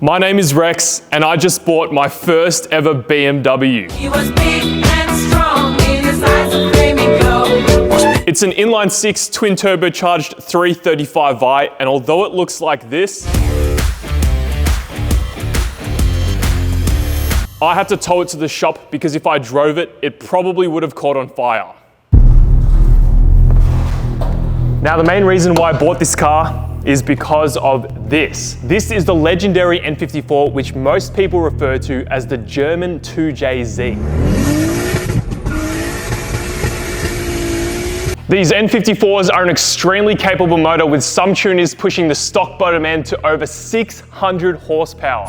My name is Rex, and I just bought my first ever BMW. He was big and strong, in his eyes a flaming glow. It's an inline 6 twin turbocharged 335i, and although it looks like this, I had to tow it to the shop because if I drove it, it probably would have caught on fire. Now, the main reason why I bought this car is because of this. This is the legendary N54, which most people refer to as the German 2JZ. These N54s are an extremely capable motor with some tuners pushing the stock bottom end to over 600 horsepower.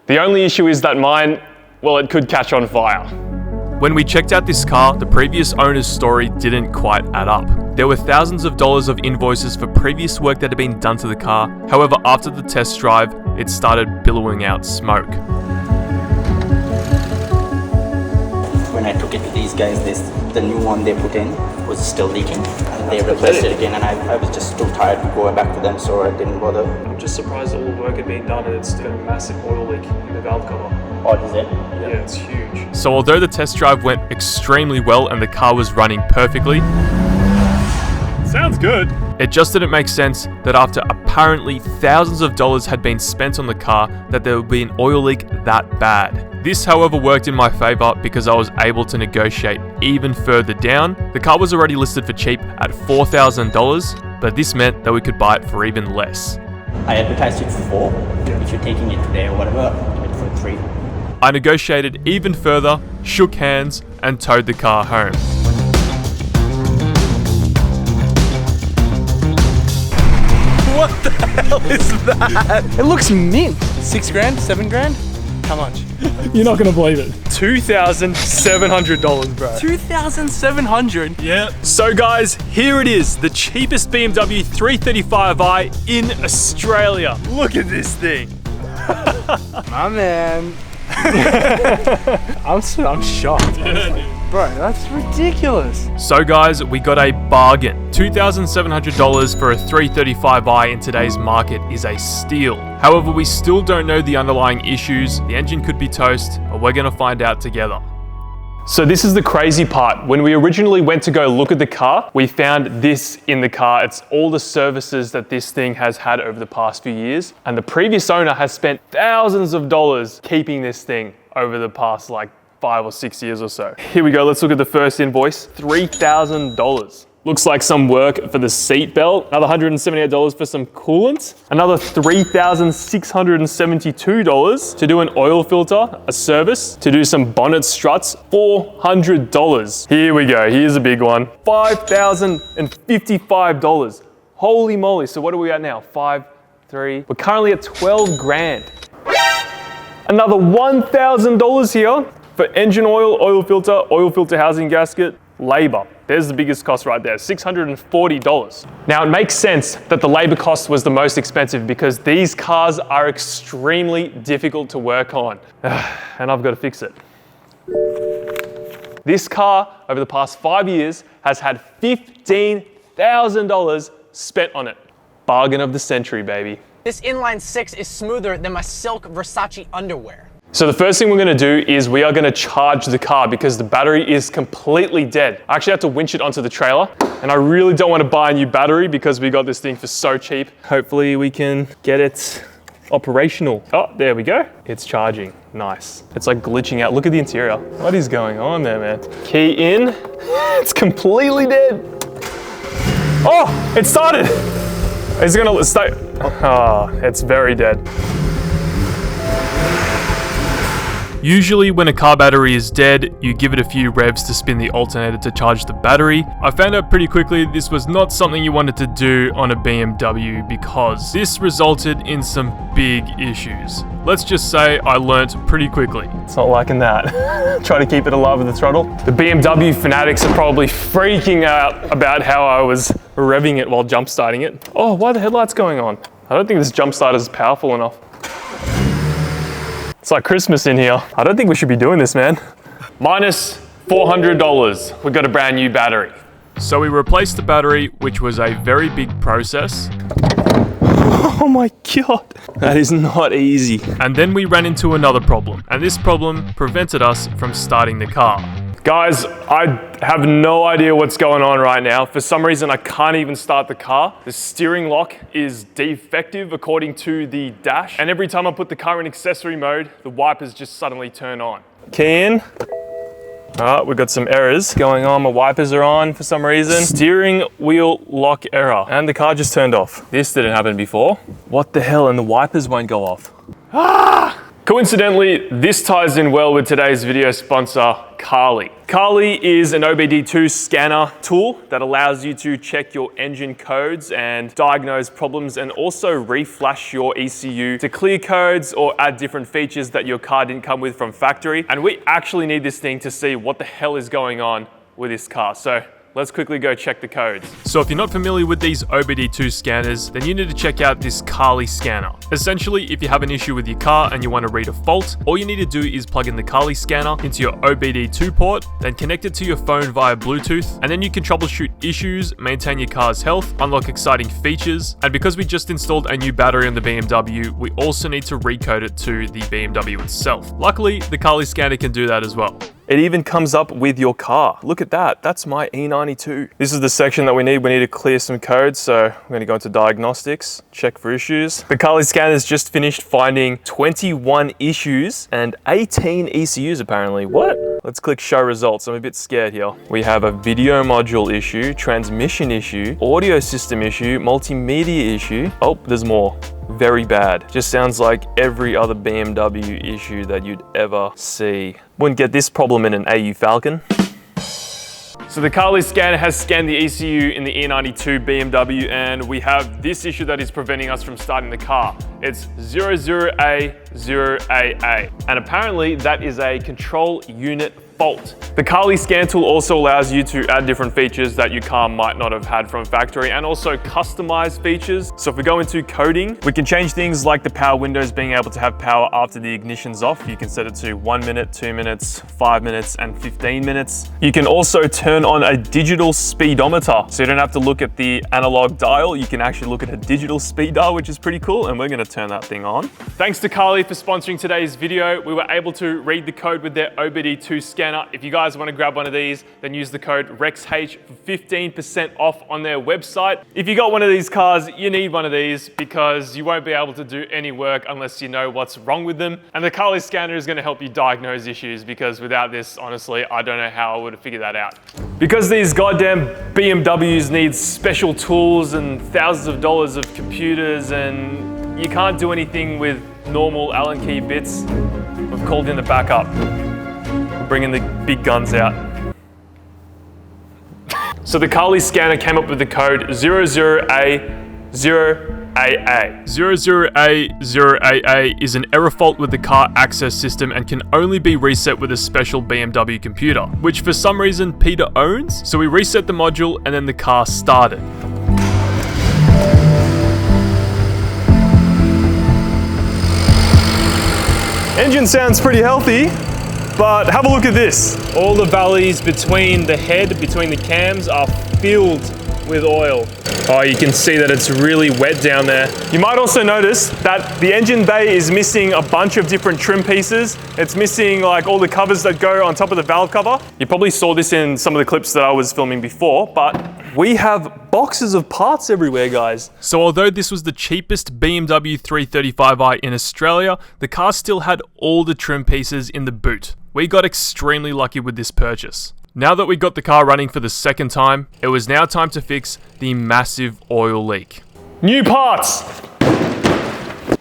The only issue is that mine, well, it could catch on fire. When we checked out this car, the previous owner's story didn't quite add up. There were thousands of dollars of invoices for previous work that had been done to the car. However, after the test drive, it started billowing out smoke. When I took it to these guys, the new one they put in was still leaking. And they replaced it again, and I was just too tired to go back to them, so I didn't bother. I'm just surprised all the work had been done and it's got a massive oil leak in the valve cover. Oh, is it? Yeah, it's huge. So although the test drive went extremely well and the car was running perfectly, sounds good, it just didn't make sense that after apparently thousands of dollars had been spent on the car, that there would be an oil leak that bad. This, however, worked in my favor because I was able to negotiate even further down. The car was already listed for cheap at $4,000, but this meant that we could buy it for even less. I advertised it for 4. If you're taking it today or whatever, give it for 3. I negotiated even further, shook hands, and towed the car home. What the hell is that? It looks mint. 6 grand, 7 grand? How much? You're not gonna believe it. $2,700, bro. 2,700? Yeah. So guys, here it is, the cheapest BMW 335i in Australia. Look at this thing. My man. I'm shocked. Bro, that's ridiculous. So guys, we got a bargain. $2,700 for a 335i in today's market is a steal. However, we still don't know the underlying issues. The engine could be toast, but we're gonna find out together. So this is the crazy part. When we originally went to go look at the car, we found this in the car. It's all the services that this thing has had over the past few years. And the previous owner has spent thousands of dollars keeping this thing over the past 5 or 6 years or so. Here we go, let's look at the first invoice, $3,000. Looks like some work for the seat belt, another $178 for some coolant, another $3,672 to do an oil filter, a service, to do some bonnet struts, $400. Here we go, here's a big one, $5,055. Holy moly, so what are we at now? 5, 3, we're currently at 12 grand. Another $1,000 here for engine oil, oil filter housing gasket, labor. There's the biggest cost right there, $640. Now it makes sense that the labor cost was the most expensive because these cars are extremely difficult to work on and I've got to fix it. This car over the past 5 years has had $15,000 spent on it. Bargain of the century, baby. This inline 6 is smoother than my silk Versace underwear. So the first thing we're gonna do is we are gonna charge the car because the battery is completely dead. I actually had to winch it onto the trailer and I really don't wanna buy a new battery because we got this thing for so cheap. Hopefully we can get it operational. Oh, there we go. It's charging, nice. It's like glitching out. Look at the interior. What is going on there, man? Key in, it's completely dead. Oh, it started. Is it gonna stay? Oh, it's very dead. Usually when a car battery is dead, you give it a few revs to spin the alternator to charge the battery. I found out pretty quickly this was not something you wanted to do on a BMW because this resulted in some big issues. Let's just say I learnt pretty quickly. It's not liking that. Try to keep it alive with the throttle. The BMW fanatics are probably freaking out about how I was revving it while jump starting it. Oh, why are the headlights going on? I don't think this jump starter is powerful enough. It's like Christmas in here. I don't think we should be doing this, man. Minus $400. We got a brand new battery. So we replaced the battery, which was a very big process. Oh my god, that is not easy. And then we ran into another problem, and this problem prevented us from starting the car. Guys, I have no idea what's going on right now. For some reason, I can't even start the car. The steering lock is defective according to the dash. And every time I put the car in accessory mode, the wipers just suddenly turn on. Key in. All right, we've got some errors going on. My wipers are on for some reason. Steering wheel lock error. And the car just turned off. This didn't happen before. What the hell? And the wipers won't go off. Ah! Coincidentally, this ties in well with today's video sponsor, Carly. Carly is an OBD2 scanner tool that allows you to check your engine codes and diagnose problems, and also reflash your ECU to clear codes or add different features that your car didn't come with from factory. And we actually need this thing to see what the hell is going on with this car. So let's quickly go check the codes. So if you're not familiar with these OBD2 scanners, then you need to check out this Carly scanner. Essentially, if you have an issue with your car and you want to read a fault, all you need to do is plug in the Carly scanner into your OBD2 port, then connect it to your phone via Bluetooth, and then you can troubleshoot issues, maintain your car's health, unlock exciting features. And because we just installed a new battery on the BMW, we also need to recode it to the BMW itself. Luckily, the Carly scanner can do that as well. It even comes up with your car. Look at that, that's my E92. This is the section that we need. We need to clear some codes, so I'm gonna go into diagnostics, check for issues. The Carly scanner's just finished finding 21 issues and 18 ECUs apparently. What? Let's click show results. I'm a bit scared here. We have a video module issue, transmission issue, audio system issue, multimedia issue. Oh, there's more. Very bad. Just sounds like every other BMW issue that you'd ever see. Wouldn't get this problem in an AU Falcon. So the Carly scanner has scanned the ECU in the E92 BMW, and we have this issue that is preventing us from starting the car. It's 00A0AA, and apparently that is a control unit fault. The Carly scan tool also allows you to add different features that your car might not have had from factory, and also customize features. So if we go into coding, we can change things like the power windows being able to have power after the ignition's off. You can set it to 1 minute, 2 minutes, 5 minutes, and 15 minutes. You can also turn on a digital speedometer. So you don't have to look at the analog dial. You can actually look at a digital speed dial, which is pretty cool. And we're gonna turn that thing on. Thanks to Carly for sponsoring today's video. We were able to read the code with their OBD2 scanner. If you guys want to grab one of these, then use the code REXH for 15% off on their website. If you got one of these cars, you need one of these because you won't be able to do any work unless you know what's wrong with them. And the Carly scanner is going to help you diagnose issues, because without this, honestly, I don't know how I would have figured that out. Because these goddamn BMWs need special tools and thousands of dollars of computers, and you can't do anything with normal Allen key bits, we've called in the backup. Bringing the big guns out. So the Carly scanner came up with the code 00A0AA. 00A0AA is an error fault with the car access system and can only be reset with a special BMW computer, which for some reason Peter owns. So we reset the module and then the car started. Engine sounds pretty healthy. But have a look at this. All the valleys between the head, between the cams, are filled with oil. Oh, you can see that it's really wet down there. You might also notice that the engine bay is missing a bunch of different trim pieces. It's missing like all the covers that go on top of the valve cover. You probably saw this in some of the clips that I was filming before, but we have boxes of parts everywhere, guys. So although this was the cheapest BMW 335i in Australia, the car still had all the trim pieces in the boot. We got extremely lucky with this purchase. Now that we got the car running for the second time, it was now time to fix the massive oil leak. New parts!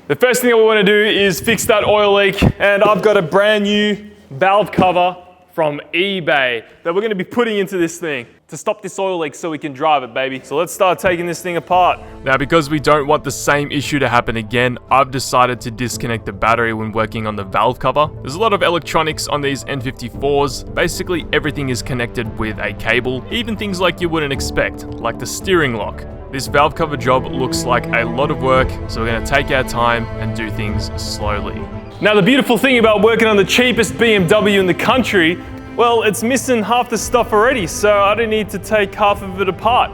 The first thing that we want to do is fix that oil leak, and I've got a brand new valve cover from eBay that we're going to be putting into this thing to stop this oil leak so we can drive it, baby. So let's start taking this thing apart. Now, because we don't want the same issue to happen again, I've decided to disconnect the battery when working on the valve cover. There's a lot of electronics on these N54s. Basically, everything is connected with a cable, even things like you wouldn't expect, like the steering lock. This valve cover job looks like a lot of work, so we're going to take our time and do things slowly. Now, the beautiful thing about working on the cheapest BMW in the country, well, it's missing half the stuff already, so I don't need to take half of it apart.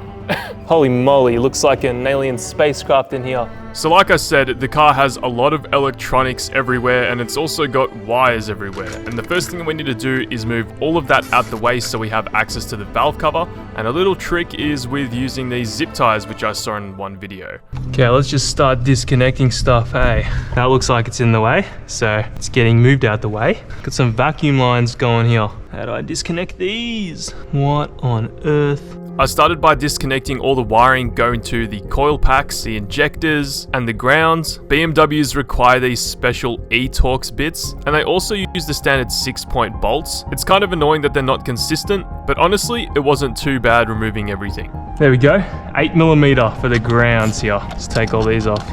Holy moly, looks like an alien spacecraft in here. So like I said, the car has a lot of electronics everywhere, and it's also got wires everywhere. And the first thing we need to do is move all of that out the way so we have access to the valve cover. And a little trick is with using these zip ties, which I saw in one video. Okay, let's just start disconnecting stuff, hey. That looks like it's in the way, so it's getting moved out the way. Got some vacuum lines going here. How do I disconnect these? What on earth? I started by disconnecting all the wiring going to the coil packs, the injectors, and the grounds. BMWs require these special E-Torx bits, and they also use the standard 6-point bolts. It's kind of annoying that they're not consistent, but honestly, it wasn't too bad removing everything. There we go, 8mm for the grounds here. Let's take all these off.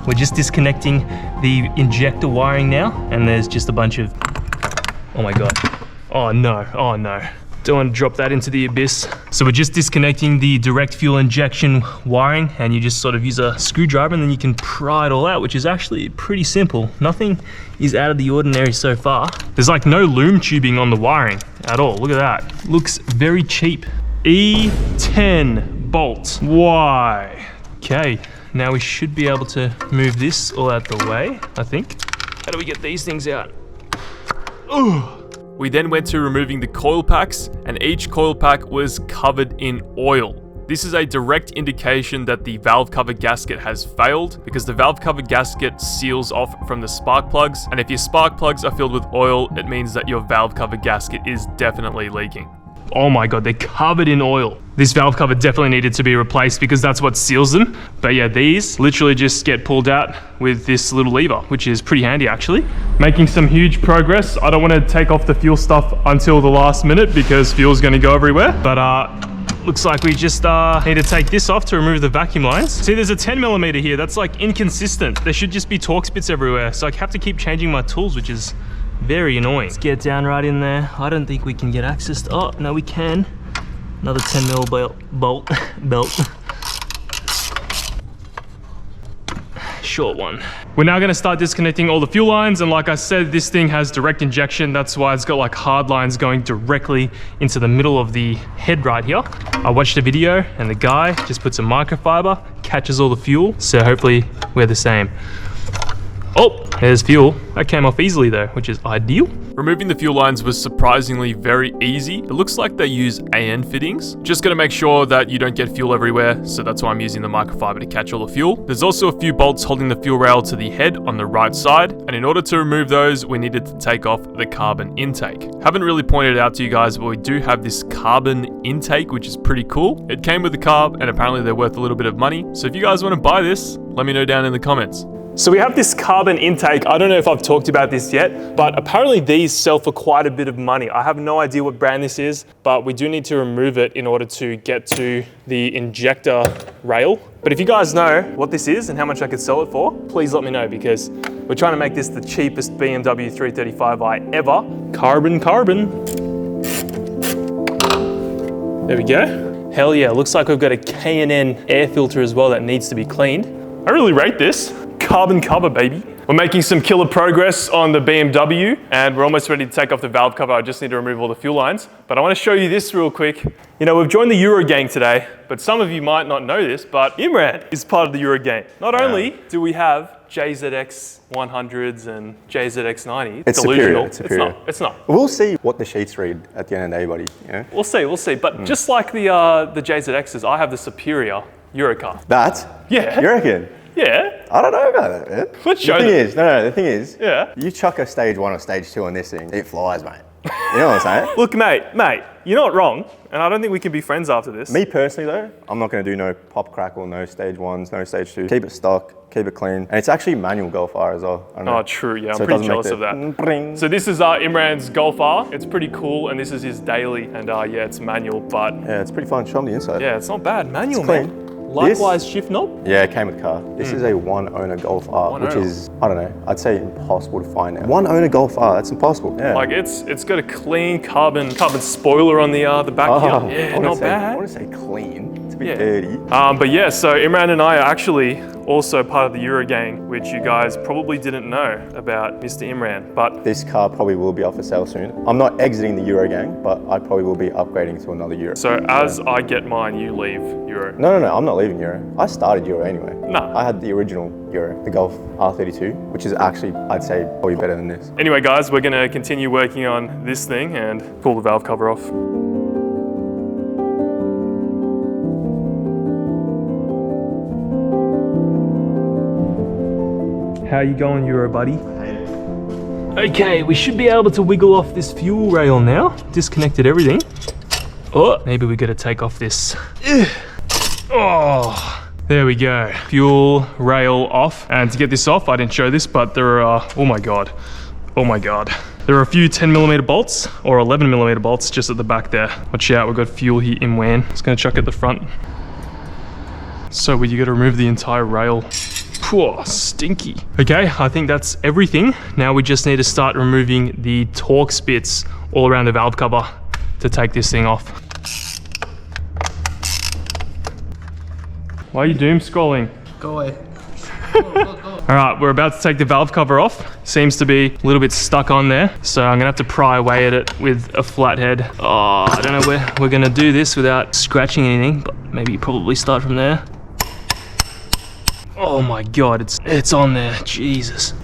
We're just disconnecting the injector wiring now, and there's just a bunch of, oh my God. Oh no, oh no. Don't want to drop that into the abyss. So we're just disconnecting the direct fuel injection wiring, and you just sort of use a screwdriver and then you can pry it all out, which is actually pretty simple. Nothing is out of the ordinary so far. There's like no loom tubing on the wiring at all. Look at that. Looks very cheap. E10 bolt. Why? Okay, now we should be able to move this all out the way, I think. How do we get these things out? Ooh. We then went to removing the coil packs, and each coil pack was covered in oil. This is a direct indication that the valve cover gasket has failed, because the valve cover gasket seals off from the spark plugs, and if your spark plugs are filled with oil, it means that your valve cover gasket is definitely leaking. Oh my God, they're covered in oil. This valve cover definitely needed to be replaced because that's what seals them. But yeah, these literally just get pulled out with this little lever, which is pretty handy actually. Making some huge progress. I don't want to take off the fuel stuff until the last minute because fuel's going to go everywhere. But looks like we just need to take this off to remove the vacuum lines. See, there's a 10mm here. That's like inconsistent. There should just be Torx bits everywhere. So I have to keep changing my tools, which is very annoying. Let's get down right in there. I don't think we can get access to, oh, no we can. Another 10mm belt. Short one. We're now gonna start disconnecting all the fuel lines, and like I said, this thing has direct injection. That's why it's got like hard lines going directly into the middle of the head right here. I watched a video and the guy just puts a microfiber, catches all the fuel. So hopefully we're the same. Oh, there's fuel. That came off easily though, which is ideal. Removing the fuel lines was surprisingly very easy. It looks like they use AN fittings. Just gotta make sure that you don't get fuel everywhere, so that's why I'm using the microfiber to catch all the fuel. There's also a few bolts holding the fuel rail to the head on the right side, and in order to remove those, we needed to take off the carbon intake. Haven't really pointed it out to you guys, but we do have this carbon intake, which is pretty cool. It came with the carb, and apparently they're worth a little bit of money. So if you guys want to buy this, let me know down in the comments. So we have this carbon intake. I don't know if I've talked about this yet, but apparently these sell for quite a bit of money. I have no idea what brand this is, but we do need to remove it in order to get to the injector rail. But if you guys know what this is and how much I could sell it for, please let me know, because we're trying to make this the cheapest BMW 335i ever. Carbon. There we go. Hell yeah, looks like we've got a K&N air filter as well that needs to be cleaned. I really rate this. Carbon cover, baby. We're making some killer progress on the BMW, and we're almost ready to take off the valve cover. I just need to remove all the fuel lines. But I want to show you this real quick. You know, we've joined the Euro gang today, but some of you might not know this, but Imran is part of the Euro gang. Not only do we have JZX 100s and JZX 90s. It's delusional. superior. It's not. We'll see what the sheets read at the end of the day, buddy. You know? We'll see. But just like the JZXs, I have the superior Euro car. That? Yeah. You reckon? Yeah. I don't know about that, man. Let's show them. The thing is, Yeah. you chuck a stage 1 or stage 2 on this thing, it flies, mate. You know what I'm saying? Look, mate, you're not wrong, and I don't think we can be friends after this. Me personally though, I'm not going to do no pop crackle, no stage 1s, no stage 2. Keep it stock, keep it clean. And it's actually manual Golf R as well. I don't know. Oh, true, yeah, So I'm it pretty doesn't jealous make of that. Bring. So this is Imran's Golf R. It's pretty cool, and this is his daily, and yeah, it's manual, but Yeah, it's pretty fun. Show them the inside. yeah, it's not bad. Manual, It's clean. man. Likewise, shift knob. Yeah, it came with the car. This is a one-owner Golf R, One which owner. is, I don't know, I'd say impossible to find now. One-owner Golf R, that's impossible. Yeah. Like it's got a clean carbon spoiler on the back here. Yeah, I not want bad. to say clean. It's a bit Yeah. dirty. But yeah, so Imran and I are actually also part of the Euro gang, which you guys probably didn't know about Mr. Imran. But This car probably will be off for sale soon. I'm not exiting the Euro gang, but I probably will be upgrading to another Euro. so as I get mine, you leave Euro. No, I'm not leaving Euro. I started Euro anyway. Nah. I had the original Euro, the Golf R32, which is actually, I'd say, probably better than this. Anyway, guys, we're gonna continue working on this thing and pull the valve cover off. How you going, Euro buddy? Okay, we should be able to wiggle off this fuel rail now. Disconnected everything. Oh, maybe we gotta take off this. Oh, there we go. Fuel rail off. And to get this off, I didn't show this, but there are, oh my God. There are a few 10mm bolts or 11mm bolts just at the back there. Watch out, we've got fuel here in WAN. Just gonna chuck at the front. So you gotta remove the entire rail. Whoa, stinky. Okay, I think that's everything. Now we just need to start removing the Torx bits all around the valve cover to take this thing off. Why are you doom scrolling? Go away. All right, we're about to take the valve cover off. Seems to be a little bit stuck on there. So I'm gonna have to pry away at it with a flathead. Oh, I don't know where we're gonna do this without scratching anything, but maybe probably start from there. Oh my God, it's on there, Jesus.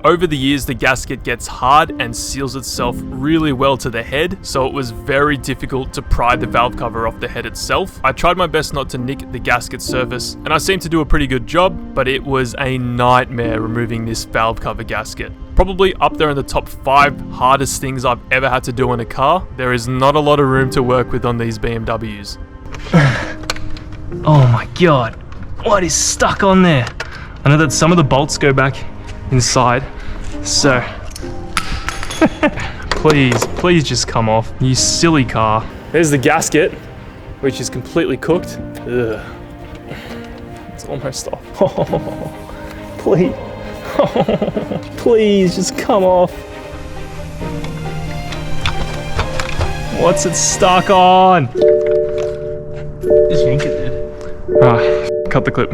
Over the years, the gasket gets hard and seals itself really well to the head, so it was very difficult to pry the valve cover off the head itself. I tried my best not to nick the gasket surface, and I seemed to do a pretty good job, but it was a nightmare removing this valve cover gasket. Probably up there in the top 5 hardest things I've ever had to do in a car. There is not a lot of room to work with on these BMWs. Oh my God. What is stuck on there? I know that some of the bolts go back inside, so please just come off, you silly car. There's the gasket, which is completely cooked. Ugh. It's almost off. Please, please just come off. What's it stuck on? Just yank it, dude. Cut the clip.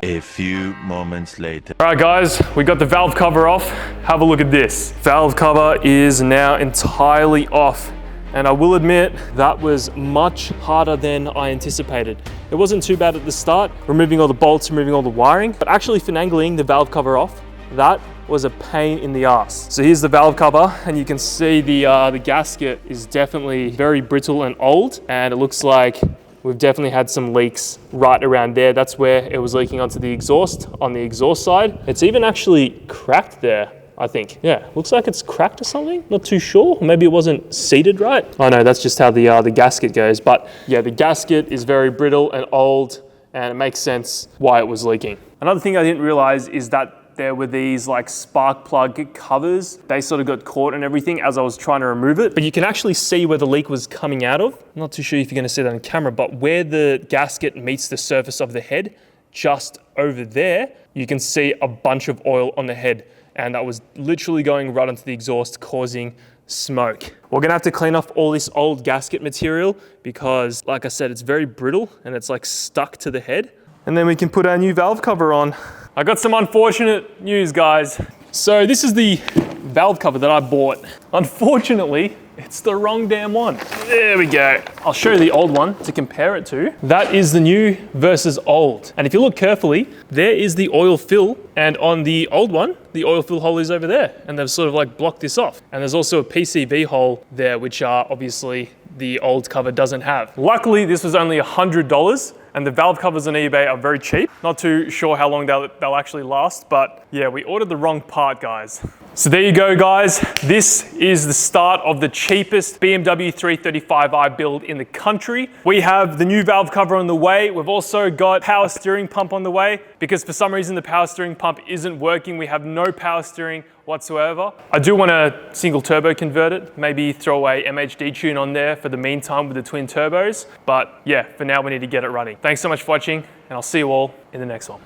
A few moments later. All right, guys, we got the valve cover off. Have a look at this. Valve cover is now entirely off. And I will admit, that was much harder than I anticipated. It wasn't too bad at the start, removing all the bolts, removing all the wiring, but actually finagling the valve cover off, that was a pain in the ass. So here's the valve cover, and you can see the gasket is definitely very brittle and old, and it looks like we've definitely had some leaks right around there. That's where it was leaking onto the exhaust, on the exhaust side. It's even actually cracked there, I think. Yeah, looks like it's cracked or something. Not too sure. Maybe it wasn't seated right. Oh no, that's just how the gasket goes. But yeah, the gasket is very brittle and old, and it makes sense why it was leaking. Another thing I didn't realize is that there were these like spark plug covers. They sort of got caught and everything as I was trying to remove it. But you can actually see where the leak was coming out of. I'm not too sure if you're gonna see that on camera, but where the gasket meets the surface of the head, just over there, you can see a bunch of oil on the head. And that was literally going right onto the exhaust, causing smoke. We're gonna have to clean off all this old gasket material because, like I said, it's very brittle and it's like stuck to the head. And then we can put our new valve cover on. I got some unfortunate news, guys. So this is the valve cover that I bought. Unfortunately, it's the wrong damn one. There we go. I'll show you the old one to compare it to. That is the new versus old. And if you look carefully, there is the oil fill. And on the old one, the oil fill hole is over there. And they've sort of like blocked this off. And there's also a PCV hole there, which obviously the old cover doesn't have. Luckily, this was only $100. And the valve covers on eBay are very cheap. Not too sure how long they'll actually last, but yeah, we ordered the wrong part, guys. So there you go, guys. This is the start of the cheapest BMW 335i build in the country. We have the new valve cover on the way. We've also got power steering pump on the way because for some reason the power steering pump isn't working. We have no power steering whatsoever. I do want to single turbo convert it, maybe throw away MHD tune on there for the meantime with the twin turbos. But yeah, for now we need to get it running. Thanks so much for watching, and I'll see you all in the next one.